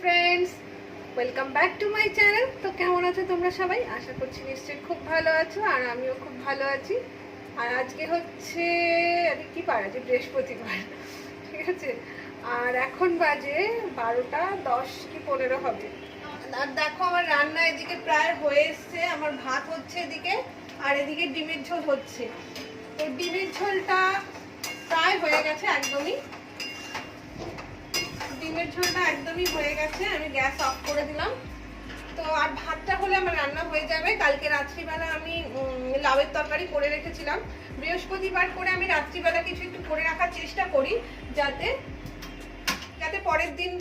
Friends, welcome back to my channel. তো কেমন আছো তোমরা সবাই? আশা করছি নিশ্চয়ই খুব ভালো আছো, আর আমিও খুব ভালো আছি। আর আজকে হচ্ছে কি বার আছে? বৃহস্পতিবার, ঠিক আছে। আর এখন বাজে 12:10 কি 15 হবে। আর দেখো আমার রান্না এদিকে প্রায় হয়ে এসছে। আমার ভাত হচ্ছে এদিকে, আর এদিকে ডিমের ঝোল হচ্ছে। তো ডিমের ঝোলটা প্রায় হয়ে গেছে, ডিমের ঝোলটা একদমই হয়ে গেছে। আমি গ্যাস অফ করে দিলাম। তো আর ভাতটা হলে আমার রান্না হয়ে যাবে। কালকে রাত্রিবেলা আমি লাউয়ের তরকারি করে রেখেছিলাম। বৃহস্পতিবার করে আমি রাত্রিবেলা কিছু একটু করে রাখার চেষ্টা করি, যাতে পরের দিন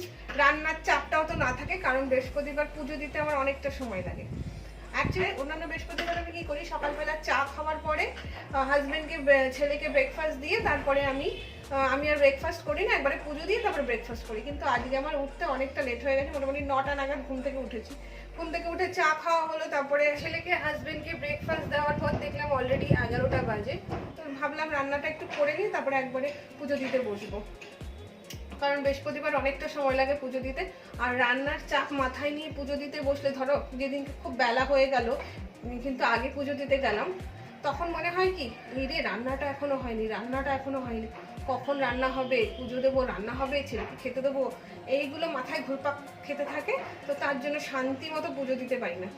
রান্নার চাপটাও তো না থাকে, কারণ বৃহস্পতিবার পুজো দিতে আমার অনেকটা সময় লাগে। অ্যাকচুয়ালি অন্যান্য বৃহস্পতিবার আমি কি করি, সকালবেলা চা খাওয়ার পরে হাজব্যান্ডকে ছেলেকে ব্রেকফাস্ট দিয়ে তারপরে আমি আর ব্রেকফাস্ট করি না, একবারে পুজো দিয়ে তারপরে ব্রেকফাস্ট করি। কিন্তু আজকে আমার উঠতে অনেকটা লেট হয়ে গেছে, মোটামুটি 9টা নাগাদ ঘুম থেকে উঠেছি। ঘুম থেকে উঠে চা খাওয়া হলো, তারপরে ছেলেকে হাজব্যান্ডকে ব্রেকফাস্ট দেওয়ার পর দেখলাম অলরেডি 11টা বাজে। তো ভাবলাম রান্নাটা একটু করে নিই, তারপরে একবারে পুজো দিতে বসবো, কারণ বৃহস্পতিবার অনেকটা সময় লাগে পুজো দিতে। আর রান্নার চাপ মাথায় নিয়ে পুজো দিতে বসলে, ধরো যেদিন খুব বেলা হয়ে গেল কিন্তু আগে পুজো দিতে গেলাম, তখন মনে হয় কি রে রান্নাটা এখনো হয়নি, কখন রান্না হবে, পুজো দেবো, রান্না হবে, ছেলেকে খেতে দেবো, এইগুলো মাথায় ঘুরপাক খেতে থাকে। তো তার জন্য শান্তি মতো পুজো দিতে পারি না।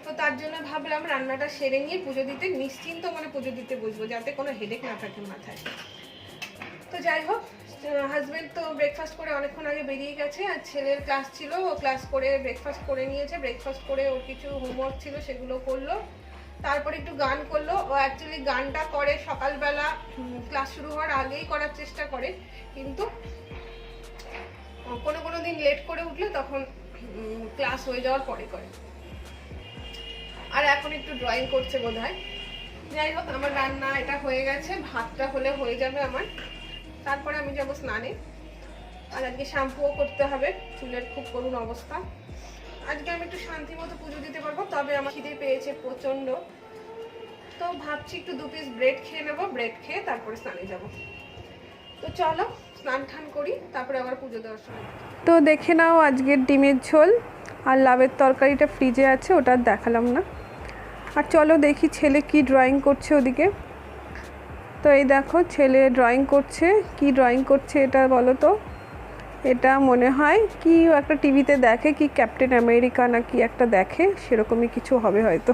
তো তার জন্য ভাবলাম রান্নাটা সেরে নিয়ে পুজো দিতে নিশ্চিন্ত মনে পুজো দিতে বসবো, যাতে কোনো হেডেক না থাকে মাথায়। তো যাই হোক, হাজব্যান্ড তো ব্রেকফাস্ট করে অনেকক্ষণ আগে বেরিয়ে গেছে, আর ছেলের ক্লাস ছিল, ও ক্লাস করে ব্রেকফাস্ট করে নিয়েছে। ব্রেকফাস্ট করে ওর কিছু হোমওয়ার্ক ছিল সেগুলো করলো, তারপরে একটু গান করলো। ও অ্যাকচুয়ালি গানটা করে সকালবেলা ক্লাস শুরু হওয়ার আগেই করার চেষ্টা করে, কিন্তু কোনো দিন লেট করে উঠলে তখন ক্লাস হয়ে যাওয়ার পরে করে। আর এখন একটু ড্রয়িং করছে বোধহয়। যাই হোক, আমার রান্না এটা হয়ে গেছে, ভাতটা হলে হয়ে যাবে আমার। তারপরে আমি যাবো স্নানে। আর আজকে শ্যাম্পুও করতে হবে, চুলের খুব করুণ অবস্থা। আজকে আমি একটু শান্তি মতো পুজো দিতে পারবো, তবে আমার খিদে পেয়েছে প্রচণ্ড। তো ভাবছি একটু 2 পিস ব্রেড খেয়ে নেবো, ব্রেড খেয়ে তারপরে স্নানে যাব। তো চলো স্নান টান করি, তারপরে আবার পুজো দেওয়ার সময়। তো দেখে নাও আজকের ডিমের ঝোল আর লাউয়ের তরকারিটা ফ্রিজে আছে, ওটা দেখালাম না। আর চলো দেখি ছেলে কি ড্রয়িং করছে ওদিকে। তো এই দেখো ছেলে ড্রয়িং করছে। কি ড্রয়িং করছে এটা বলো তো? এটা মনে হয় কি একটা টিভিতে দেখে, কি ক্যাপ্টেন আমেরিকা না কি একটা দেখে, সেরকমই কিছু হবে হয়তো।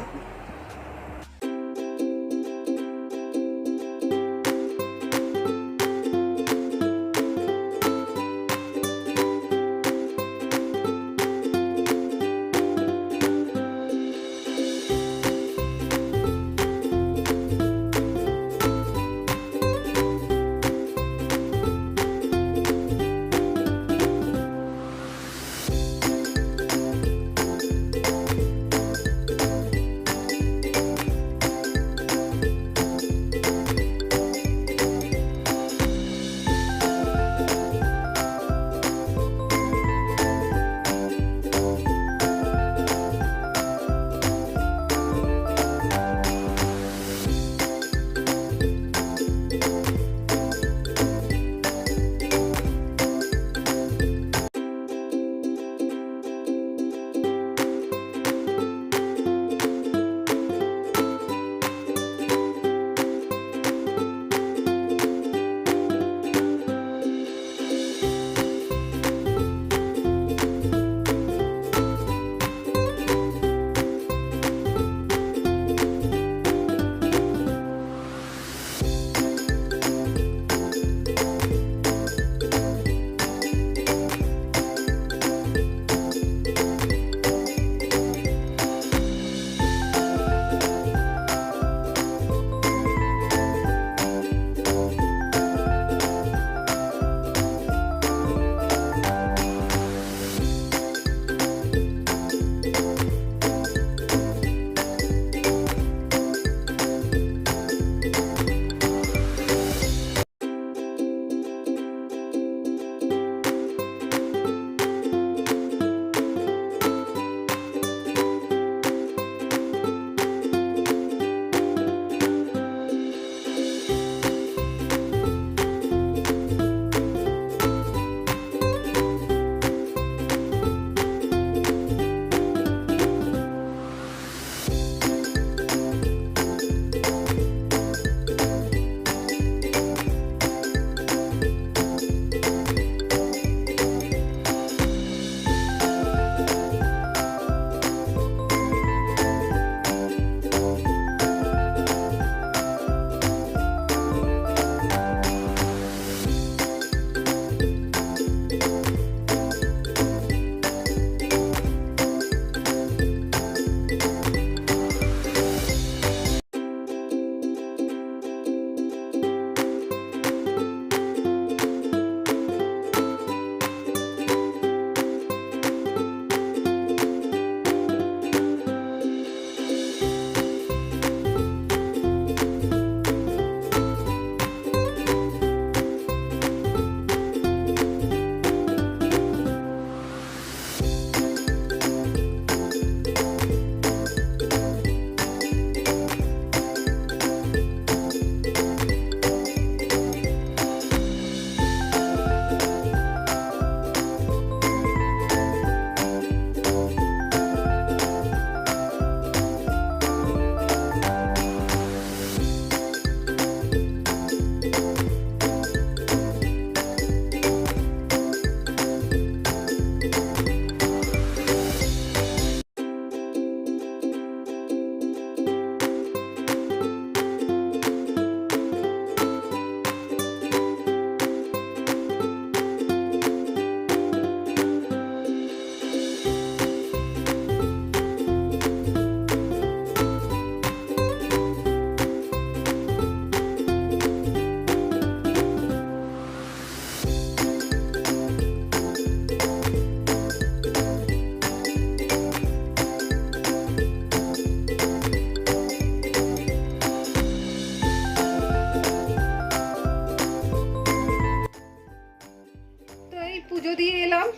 পুজো দিয়ে এলাম,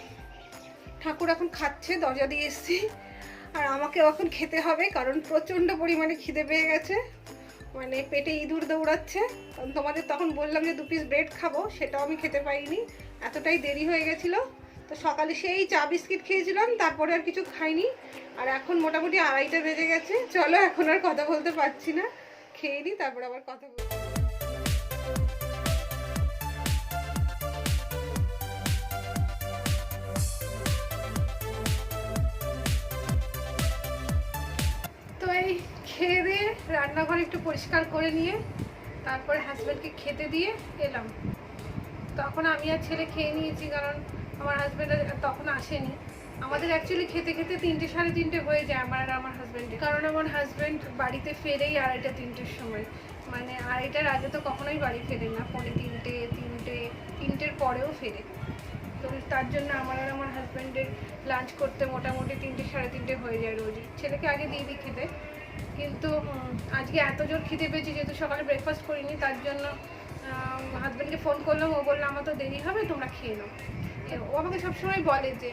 ঠাকুর এখন খাচ্ছে, দরজা দিয়ে এসছি। আর আমাকে এখন খেতে হবে, কারণ প্রচণ্ড পরিমাণে খিদে পেয়ে গেছে, মানে পেটে ইঁদুর দৌড়াচ্ছে। কারণ তোমাদের তখন বললাম যে 2 পিস ব্রেড খাবো, সেটাও আমি খেতে পাইনি, এতটাই দেরি হয়ে গেছিলো। তো সকালে সেই চা বিস্কিট খেয়েছিলাম, তারপরে আর কিছু খাইনি। আর এখন মোটামুটি 2:30 বেজে গেছে। চলো এখন আর কথা বলতে পারছি না, খেয়ে নিই, তারপর আবার কথা বলবো। তো এই খেয়ে দিয়ে রান্নাঘর একটু পরিষ্কার করে নিয়ে তারপরে হাজব্যান্ডকে খেতে দিয়ে এলাম। তখন আমি আর ছেলে খেয়ে নিয়েছি, কারণ আমার হাজব্যান্ড তখন আসেনি। আমাদের অ্যাকচুয়ালি খেতে খেতে 3টে 3:30 হয়ে যায় আমার আর আমার হাজব্যান্ডের, কারণ আমার হাজব্যান্ড বাড়িতে ফেরেই 2:30 3টের সময়, মানে 2:30টার আগে তো কখনোই বাড়ি ফেরে না, 3:45 3টের পরেও ফেরে। তো তার জন্য আমার আর আমার হাজব্যান্ডের লাঞ্চ করতে মোটামুটি 3টে 3:30 হয়ে যায় রোজই। ছেলেকে আগে দিয়ে দিই খেতে, কিন্তু আজকে এত জোর খিদে পেয়েছি, যেহেতু সকালে ব্রেকফাস্ট করিনি, তার জন্য হাজব্যান্ডকে ফোন করলাম। ও বললো আমার তো দেরি হবে, তোমরা খেয়ে নাও। ও আমাকে সবসময় বলে যে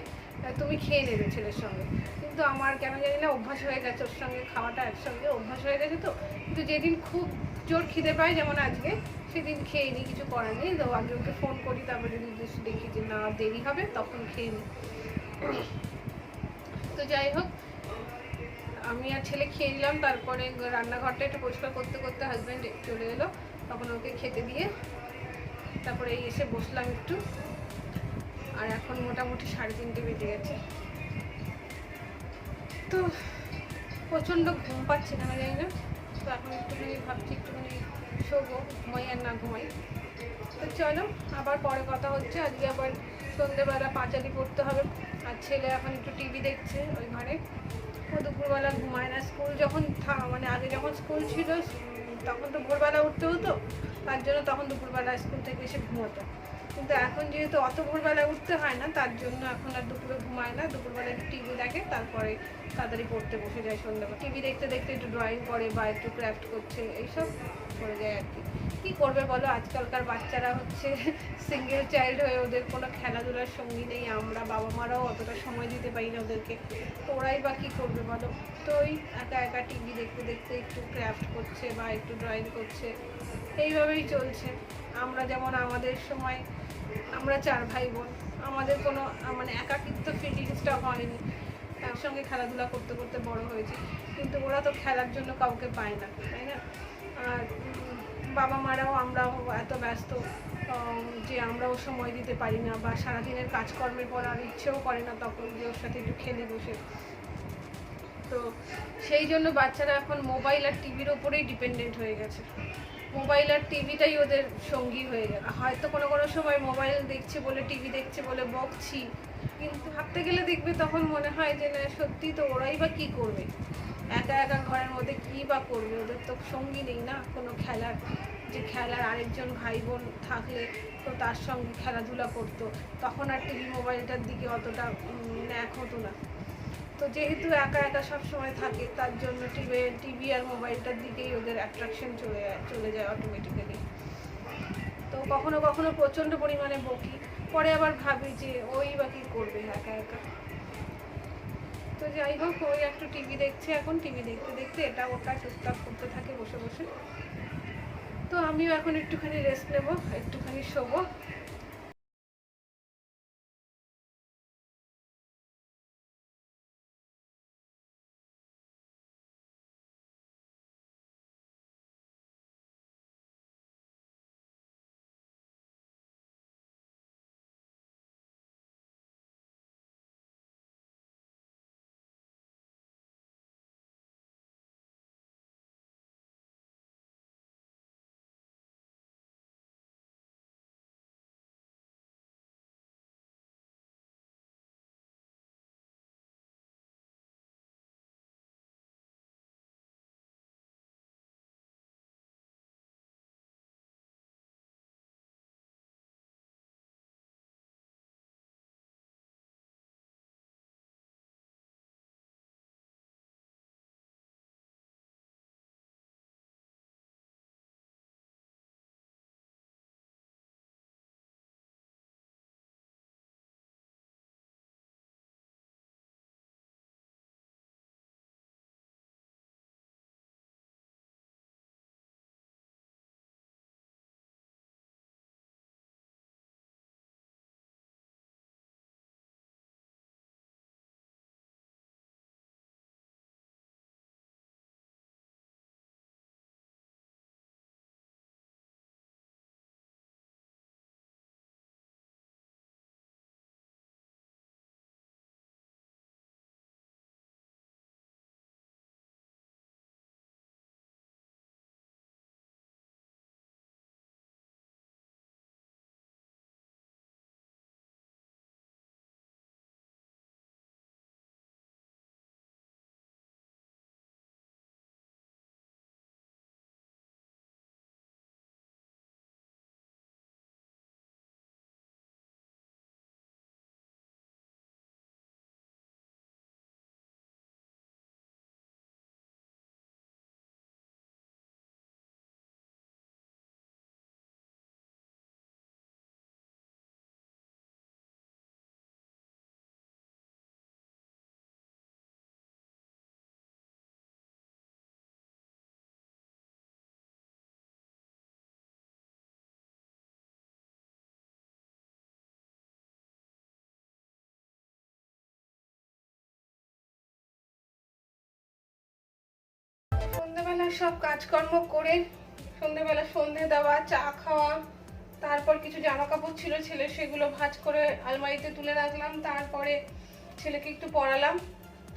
তুমি খেয়ে নেবে ছেলের সঙ্গে, কিন্তু আমার কেন জানি না অভ্যাস হয়ে গেছে, ওর সঙ্গে খাওয়াটা একসঙ্গে অভ্যাস হয়ে গেছে। তো কিন্তু যেদিন খুব জোর খিদে পায়, যেমন আজকে, সেদিন খেয়ে নিই, কিছু করার নেই। তো আগে ওকে ফোন করি, তারপরে যদি দেখি যে না দেরি হবে তখন খেয়ে নিই। তো যাই হোক, আমি আর ছেলে খেয়ে নিলাম, তারপরে রান্নাঘরটা একটু পরিষ্কার করতে করতে হাজব্যান্ড চলে এলো, তখন ওকে খেতে দিয়ে তারপরে এসে বসলাম একটু। আর এখন মোটামুটি 3:30 বেজে গেছে। তো প্রচণ্ড ঘুম পাচ্ছে কেন জানি না। তো এখন একটুখানি ভাবছি একটুখানি শোবো, ঘুমাই আর না ঘুমাই। তো চলো আবার পরে কথা হচ্ছে। আজকে আবার সন্ধ্যেবেলা পাঁচালি পড়তে হবে। আর ছেলে এখন একটু টিভি দেখছে ওই ঘরে। ও দুপুরবেলা ঘুমায় না। স্কুল যখন মানে আগে যখন স্কুল ছিল তখন তো ভোরবেলা উঠতে হতো, তার জন্য তখন দুপুরবেলা স্কুল থেকে এসে ঘুমোতো। কিন্তু এখন যেহেতু অত ভোরবেলা উঠতে হয় না, তার জন্য এখন আর দুপুরে ঘুমায় না। দুপুরবেলা একটু টিভি দেখে, তারপরে তাড়াতাড়ি পড়তে বসে যায় সন্ধ্যাবেলা। টিভি দেখতে দেখতে একটু ড্রয়িং করে বা একটু ক্রাফট করছে, এইসব করে যায় আর কি। কী করবে বলো, আজকালকার বাচ্চারা হচ্ছে সিঙ্গেল চাইল্ড হয়ে, ওদের কোনো খেলাধুলার সঙ্গী নেই। আমরা বাবা মারাও অতটা সময় দিতে পারি না ওদেরকে, তো ওরাই বা কী করবে বলো। তো ওই একা একা টিভি দেখতে দেখতে একটু ক্রাফট করছে বা একটু ড্রয়িং করছে, এইভাবেই চলছে। আমরা যেমন আমাদের সময়, আমরা 4 ভাই বোন, আমাদের কোনো মানে একাকিত্ব ফিলিংসটা হয়নি, একসঙ্গে খেলাধুলা করতে করতে বড় হয়েছে। কিন্তু ওরা তো খেলার জন্য কাউকে পায় না, তাই না? আর বাবা মারাও, আমরাও এত ব্যস্ত যে আমরাও সময় দিতে পারি না, বা সারাদিনের কাজকর্মের পর আর ইচ্ছেও করে না তখন যে ওর সাথে একটু খেলে বসে। তো সেই জন্য বাচ্চারা এখন মোবাইল আর টিভির ওপরেই ডিপেন্ডেন্ট হয়ে গেছে। মোবাইল আর টিভিটাই ওদের সঙ্গী হয়ে গেল। হয়তো কোনো কোনো সময় মোবাইল দেখছে বলে, টিভি দেখছে বলে বকছি, কিন্তু ভাবতে গেলে দেখবে তখন মনে হয় যে না, সত্যি তো ওরাই বা কী করবে, একা একা ঘরের মধ্যে কী বা করবে, ওদের তো সঙ্গী নেই না কোনো খেলার, যে খেলার আরেকজন ভাই বোন থাকলে তো তার সঙ্গে খেলাধুলা করতো, তখন আর টিভি মোবাইলটার দিকে অতটা ন্যাক হতো না। তো যেহেতু একা একা সব সময় থাকে, তার জন্য টিভি আর মোবাইলটার দিকেই ওদের অ্যাট্রাকশন চলে যায় অটোমেটিক্যালি। তো কখনো কখনো প্রচণ্ড পরিমাণে বকি, পরে আবার ভাবি যে ওই বা কী করবে একা একা। তো যাই হোক, ওই একটু টিভি দেখছে এখন, টিভি দেখতে দেখতে এটা ওটা টুকটাক করতে থাকে বসে বসে। তো আমিও এখন একটুখানি রেস্ট নেবো, একটুখানি শোবো। রাত্রিবেলা সব কাজকর্ম করে সন্ধ্যেবেলা সন্ধে দেওয়া, চা খাওয়া, তারপর কিছু জামা কাপড় ছিল ছেলে, সেগুলো ভাঁজ করে আলমারিতে তুলে রাখলাম। তারপরে ছেলেকে একটু পড়ালাম।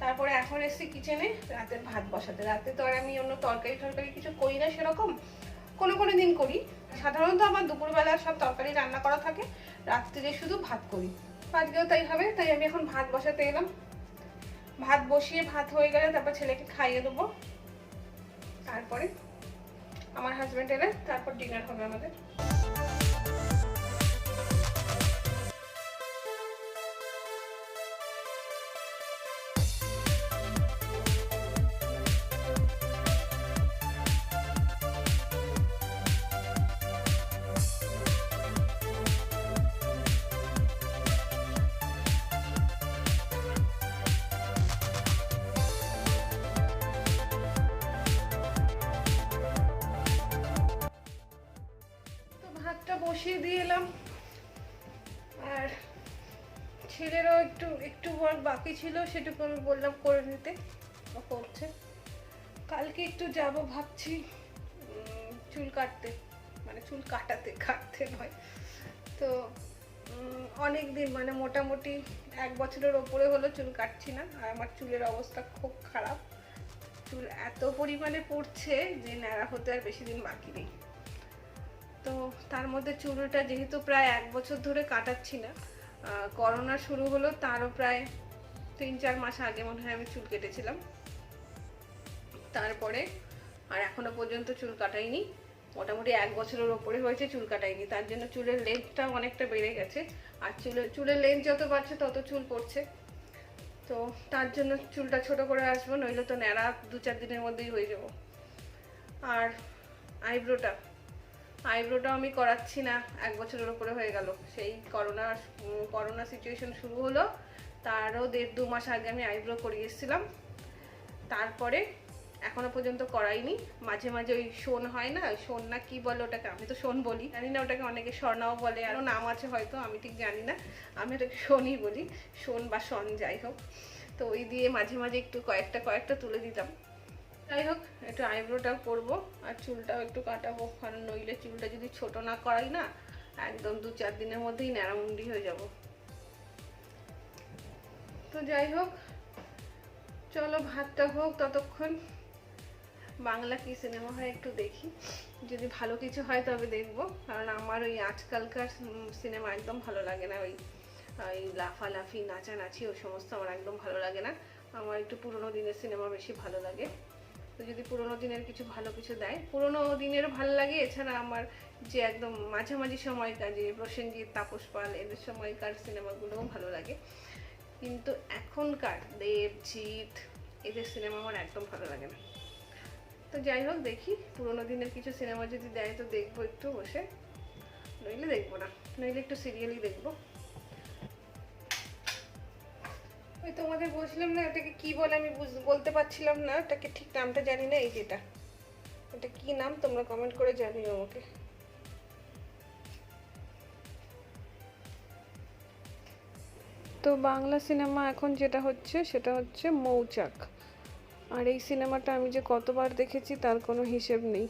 তারপরে এখন এসেছি কিচেনে রাতের ভাত বসাতে। রাতে তো আর আমি অন্য তরকারি কিছু করি না সেরকম, কোনো দিন করি। সাধারণত আমার দুপুরবেলা সব তরকারি রান্না করা থাকে, রাত্রিরে শুধু ভাত করি। আজকেও তাই হবে, তাই আমি এখন ভাত বসাতে এলাম। ভাত বসিয়ে ভাত হয়ে গেলে তারপর ছেলেকে খাইয়ে দেবো। তারপরে আমার হাজব্যান্ড এলে তারপর ডিনার হবে আমাদের। ভাতটা বসিয়ে দিয়ে এলাম, আর ছেলেরও একটু ওয়ার্ক বাকি ছিল, সেটুকু আমি বললাম করে নিতে, করছে। কালকে একটু যাব ভাবছি চুল কাটতে, মানে চুল কাটতে নয় তো। অনেক দিন মানে মোটামুটি 1 বছরের ওপরে হলো চুল কাটছি না, আর আমার চুলের অবস্থা খুব খারাপ। চুল এত পরিমাণে পড়ছে যে ন্যাড়া হতে আর বেশি দিন বাকি নেই। তো তার মধ্যে চুলটা যেহেতু প্রায় 1 বছর ধরে কাটাচ্ছি না, করোনা শুরু হলো তারও প্রায় 3-4 মাস আগে মনে হয় আমি চুল কেটেছিলাম। তারপরে আর এখনো পর্যন্ত চুল কাটাইনি, মোটামুটি 1 বছরের ওপরে হয়েছে চুল কাটাইনি। তার জন্য চুলের লেন্থটা অনেকটা বেড়ে গেছে, আর চুলের লেন্থ যত বাড়ছে তত চুল পড়ছে। তো তার জন্য চুলটা ছোট করে আসবো, নইলে তো ন্যাড়া 2-4 দিনের মধ্যেই হয়ে যাব। আর আইব্রোটাও আমি করাচ্ছি না, 1 বছরের উপরে হয়ে গেল। সেই করোনা সিচুয়েশন শুরু হলো, তারও 1.5-2 মাস আগে আমি আইব্রো করিয়ে এসেছিলাম। তারপরে এখনো পর্যন্ত করাইনি। মাঝে মাঝে ওই শোন হয় না, শোন না কি বলে ওটাকে, আমি তো শোন বলি, জানি না ওটাকে অনেকে স্বর্ণাও বলে, আরও নাম আছে হয়তো, আমি ঠিক জানি না, আমি ওটাকে শোনই বলি, শোন বা শন যাই হোক। তো ওই দিয়ে মাঝে মাঝে একটু কয়েকটা তুলে দিতাম। যাই হোক, একটু আইব্রোটাও করবো আর চুলটাও একটু কাটাবো, কারণ নইলে চুলটা যদি ছোট না করাই না, একদম 2-4 দিনের মধ্যেই ন্যাড়ামুন্ডি হয়ে যাব। তো যাই হোক, চলো ভাতটা হোক, ততক্ষণ বাংলা কি সিনেমা হয় একটু দেখি, যদি ভালো কিছু হয় তবে দেখবো। কারণ আমার ওই আজকালকার সিনেমা একদম ভালো লাগে না, ওই লাফালাফি নাচানাচি ওই সমস্ত আমার একদম ভালো লাগে না। আমার একটু পুরোনো দিনের সিনেমা বেশি ভালো লাগে। তো যদি পুরোনো দিনের কিছু ভালো কিছু দেয়, পুরোনো দিনেরও ভালো লাগে। এছাড়া আমার যে একদম মাঝামাঝি সময়কার, যে প্রসেনজিৎ, তাপস পাল এদের সময়কার সিনেমাগুলোও ভালো লাগে। কিন্তু এখনকার দেবজিৎ এদের সিনেমা আমার একদম ভালো লাগে না। তো যাই হোক, দেখি পুরোনো দিনের কিছু সিনেমা যদি দেয় তো দেখবো একটু বসে, নইলে দেখবো না, নইলে একটু সিরিয়ালই দেখবো। ওই তোমাদের বলছিলাম না এটাকে কি বলে, আমি বলতে পারছিলাম না, এটাকে ঠিক নামটা জানি না। এই যেটা, এটা কি নাম তোমরা কমেন্ট করে জানিও আমাকে। তো বাংলা সিনেমা এখন যেটা হচ্ছে সেটা হচ্ছে মৌচাক। আর এই সিনেমাটা আমি যে কতবার দেখেছি তার কোনো হিসেব নেই।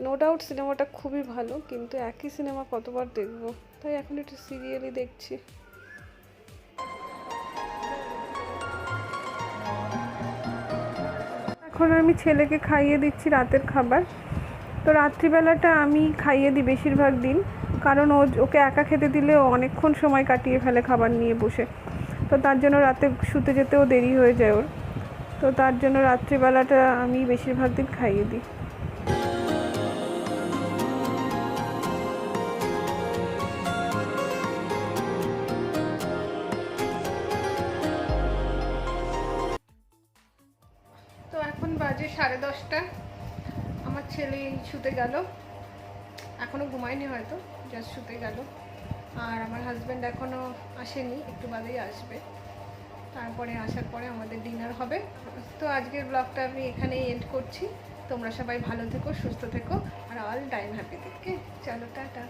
নো ডাউট সিনেমাটা খুবই ভালো, কিন্তু একই সিনেমা কতবার দেখবো, তাই এখন একটু সিরিয়ালই দেখছি। এখন আমি ছেলেকে খাইয়ে দিচ্ছি রাতের খাবার। তো রাত্রিবেলাটা আমি খাইয়ে দিই বেশিরভাগ দিন, কারণ ওকে একা খেতে দিলে ও অনেকক্ষণ সময় কাটিয়ে ফেলে খাবার নিয়ে বসে। তো তার জন্য রাতে শুতে যেতেও দেরি হয়ে যায় ওর। তো তার জন্য রাত্রিবেলাটা আমি বেশিরভাগ দিন খাইয়ে দিই। তো এখন বাজে 10:30, আমার ছেলে শুতে গেল, এখনও ঘুমায়নি হয়তো, জাস্ট শুতে গেল। আর আমার হাজব্যান্ড এখনও আসেনি, একটু বাদেই আসবে। তারপরে আসার পরে আমাদের ডিনার হবে। তো আজকের ব্লগটা আমি এখানেই এন্ড করছি। তোমরা সবাই ভালো থেকো, সুস্থ থেকো, আর অল টাইম হ্যাপি থেকে। চলো টাটা।